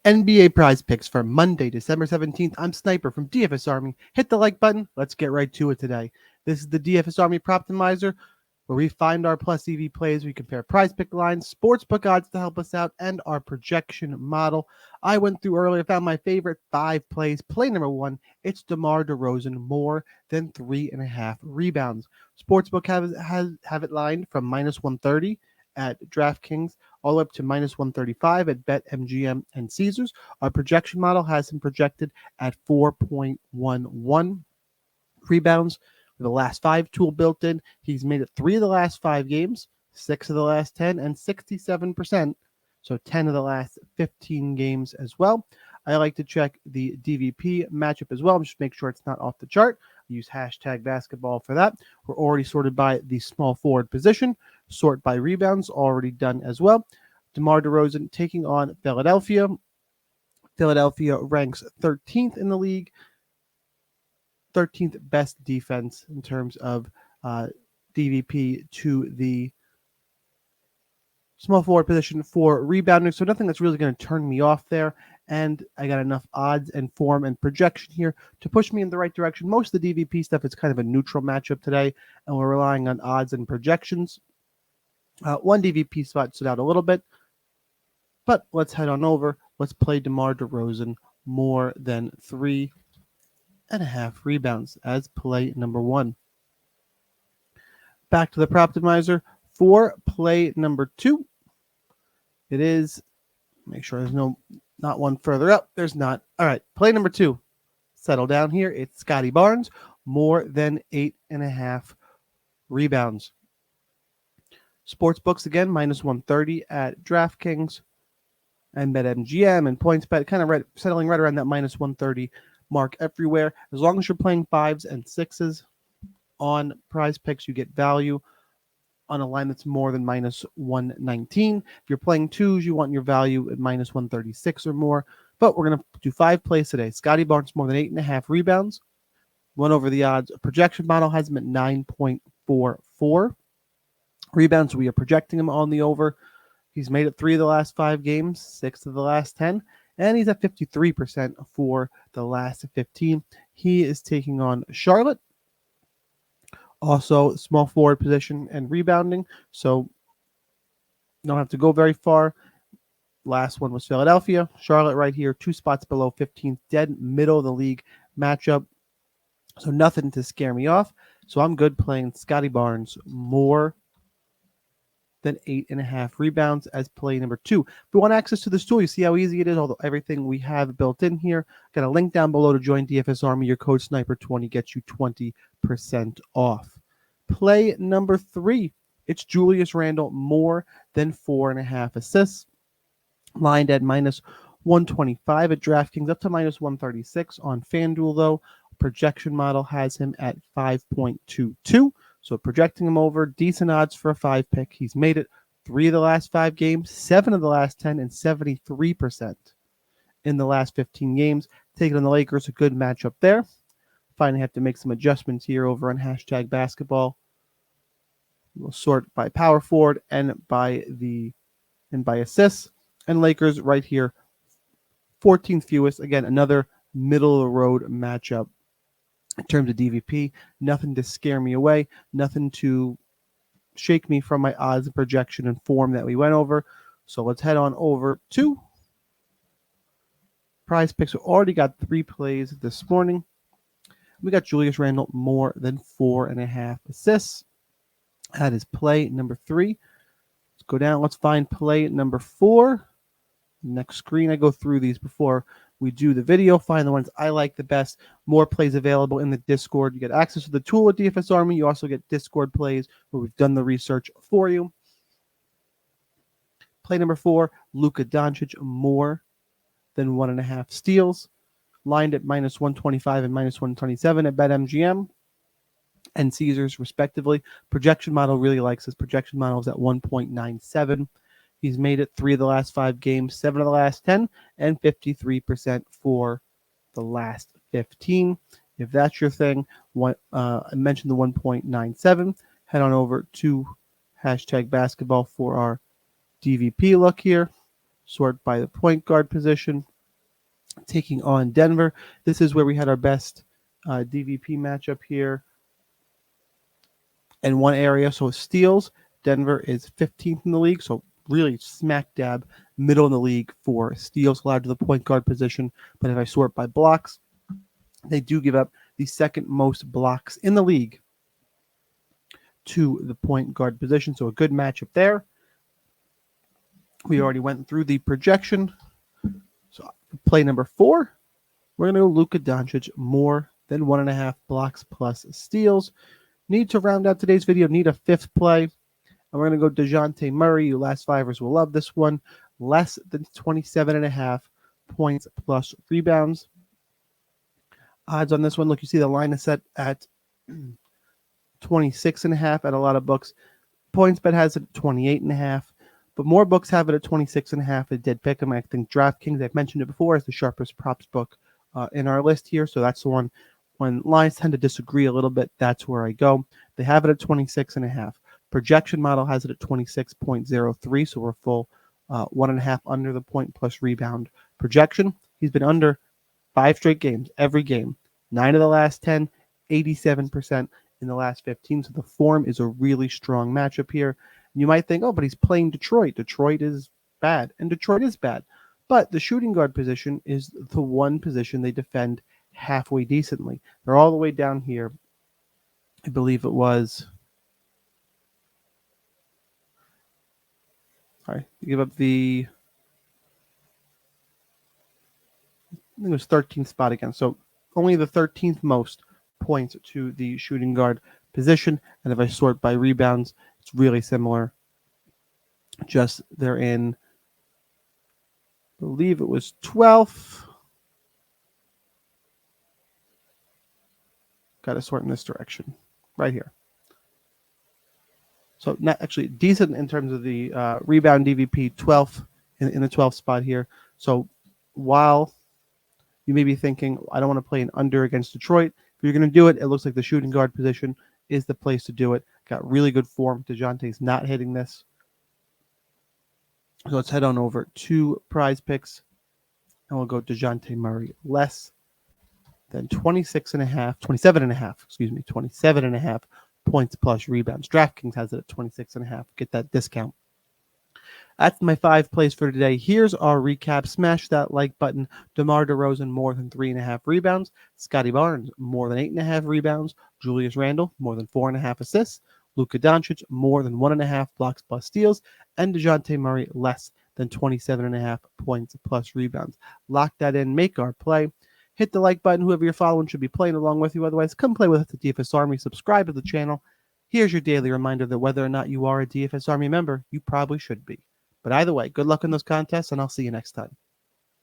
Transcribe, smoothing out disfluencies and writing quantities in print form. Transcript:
NBA prize picks for Monday, December 17th. I'm Sniper from DFS Army. Hit the like button. Let's get right to it today. This is the DFS Army Proptimizer, where we find our plus EV plays. We compare prize pick lines, sportsbook odds to help us out, and our projection model. I went through earlier, found my favorite 5 plays. Play number 1, it's DeMar DeRozan, more than 3.5 rebounds. Sportsbook have it lined from minus 130 at DraftKings all up to minus 135 at BetMGM and Caesars. Our projection model has him projected at 4.11 rebounds with the last 5 tool built in. He's made it 3 of the last 5 games, 6 of the last 10, and 67%. So 10 of the last 15 games as well. I like to check the DVP matchup as well, just make sure it's not off the chart. Use hashtag basketball for that. We're already sorted by the small forward position. Sort by rebounds, already done as well. DeMar DeRozan taking on Philadelphia. Philadelphia ranks 13th in the league. 13th best defense in terms of DVP to the small forward position for rebounding. So nothing that's really going to turn me off there. And I got enough odds and form and projection here to push me in the right direction. Most of the DVP stuff is kind of a neutral matchup today, and we're relying on odds and projections. One DVP spot stood out a little bit, but let's head on over. Let's play DeMar DeRozan more than 3.5 rebounds as play number 1. Back to the Proptimizer for play number 2. It is, make sure there's not one further up. There's not. All right, play number 2. Settle down here. It's Scottie Barnes, more than 8.5 rebounds. Sportsbooks again, minus 130 at DraftKings and BetMGM and PointsBet, kind of settling right around that minus 130 mark everywhere. As long as you're playing 5s and 6s on Prizepicks, you get value on a line that's more than minus 119. If you're playing 2s, you want your value at minus 136 or more. But we're going to do 5 plays today. Scottie Barnes more than 8.5 rebounds. Went over the odds. A projection model has him at 9.44 rebounds. We are projecting him on the over. He's made it 3 of the last 5 games, 6 of the last 10, and he's at 53% for the last 15. He is taking on Charlotte. Also, small forward position and rebounding, so you don't have to go very far. Last one was Philadelphia. Charlotte right here, 2 spots below 15th, dead middle of the league matchup. So nothing to scare me off. So I'm good playing Scottie Barnes more than 8.5 rebounds as play number 2. If we want access to this tool, you see how easy it is, although everything we have built in here. Got a link down below to join DFS Army. Your code SNIPER20 gets you 20% off. Play number 3. It's Julius Randle, more than 4.5 assists. Lined at minus 125 at DraftKings, up to minus 136 on FanDuel, though. Projection model has him at 5.22. So projecting him over, decent odds for a 5 pick. He's made it 3 of the last 5 games, 7 of the last 10, and 73% in the last 15 games. Taking on the Lakers, a good matchup there. Finally have to make some adjustments here over on hashtag basketball. We'll sort by power forward and by assists. And Lakers right here, 14th fewest. Again, another middle of the road matchup. In terms of DVP, nothing to scare me away, nothing to shake me from my odds and projection and form that we went over. So let's head on over to Prizepicks. We already got 3 plays this morning. We got Julius Randle more than 4.5 assists. That is play number 3. Let's go down. Let's find play number 4. Next screen. I go through these before we do the video, find the ones I like the best. More plays available in the Discord. You get access to the tool with DFS Army. You also get Discord plays where we've done the research for you. Play number 4, Luka Doncic, more than 1.5 steals. Lined at minus 125 and minus 127 at BetMGM and Caesars, respectively. Projection model really likes this. Projection model is at 1.97. He's made it 3 of the last 5 games, 7 of the last 10, and 53% for the last 15. If that's your thing, I mentioned the 1.97. Head on over to hashtag basketball for our DVP look here. Sort by the point guard position. taking on Denver. This is where we had our best DVP matchup here in one area. So steals, Denver is 15th in the league, so really smack dab middle in the league for steals allowed to the point guard position. But if I sort by blocks, they do give up the second most blocks in the league to the point guard position. So a good matchup there. We already went through the projection. So play number 4, we're going to go Luka Doncic more than 1.5 blocks plus steals. Need to round out today's video. Need a 5th play. And we're going to go Dejounte Murray. You last fivers will love this one. Less than 27.5 points plus rebounds. Odds on this one. Look, you see the line is set at 26.5 at a lot of books. PointsBet has it at 28.5. But more books have it at 26.5. It did pick them. I think DraftKings, I've mentioned it before, is the sharpest props book in our list here. So that's the one. When lines tend to disagree a little bit, that's where I go. They have it at 26.5. Projection model has it at 26.03. So we're full 1.5 under the point plus rebound projection. He's been under 5 straight games, every game. 9 of the last 10, 87% in the last 15. So the form is a really strong matchup here. You might think, oh, but he's playing Detroit. Detroit is bad, and Detroit is bad. But the shooting guard position is the one position they defend halfway decently. They're all the way down here. I believe it was. Sorry, give up the. I think it was 13th spot again. So only the 13th most points to the shooting guard position. And if I sort by rebounds, it's really similar. Just they're in, I believe it was 12th. Got to sort in this direction, right here. So not actually decent in terms of the rebound DVP, 12th in the 12th spot here. So while you may be thinking, I don't want to play an under against Detroit, if you're going to do it, it looks like the shooting guard position is the place to do it. Got really good form. Dejounte's not hitting this. So let's head on over to Prizepicks, and we'll go Dejounte Murray less than 27.5 points plus rebounds. DraftKings has it at 26.5. Get that discount. That's my 5 plays for today. Here's our recap. Smash that like button. DeMar DeRozan more than 3.5 rebounds. Scottie Barnes more than 8.5 rebounds. Julius Randle more than 4.5 assists. Luka Doncic more than 1.5 blocks plus steals. And Dejounte Murray less than 27.5 points plus rebounds. Lock that in. Make our play. Hit the like button. Whoever you're following should be playing along with you. Otherwise, come play with us at DFS Army. Subscribe to the channel. Here's your daily reminder that whether or not you are a DFS Army member, you probably should be. But either way, good luck in those contests, and I'll see you next time.